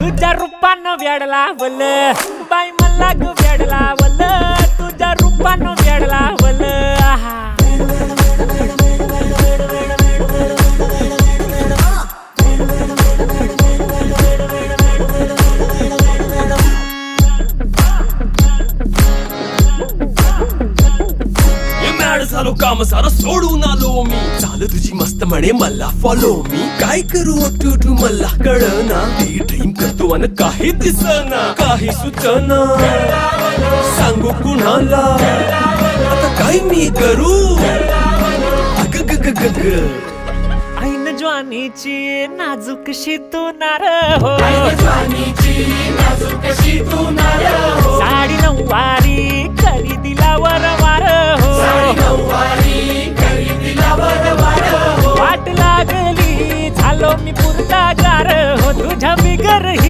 तुझ्या रूपानं वेड लावल बाई मला ग वेड लावल तुझ्या रूपानं वेड लावल झालो काम सारं सोडून आलो मी चाल तुझी मस्त म्हणे मला फॉलो मी काय करू टू मला कळना ती ड्रीम करतो आणि काही दिसना काही सुचना सांगू कुणाला आता काय मी करू अग ग ग ग ग ऐन ज्वानीची नाजूकशी तू नार हो साडी नऊवारी करी दिला वरवार हो वाट लागली झालो मी पुरता गार हो तुझ्या बिगर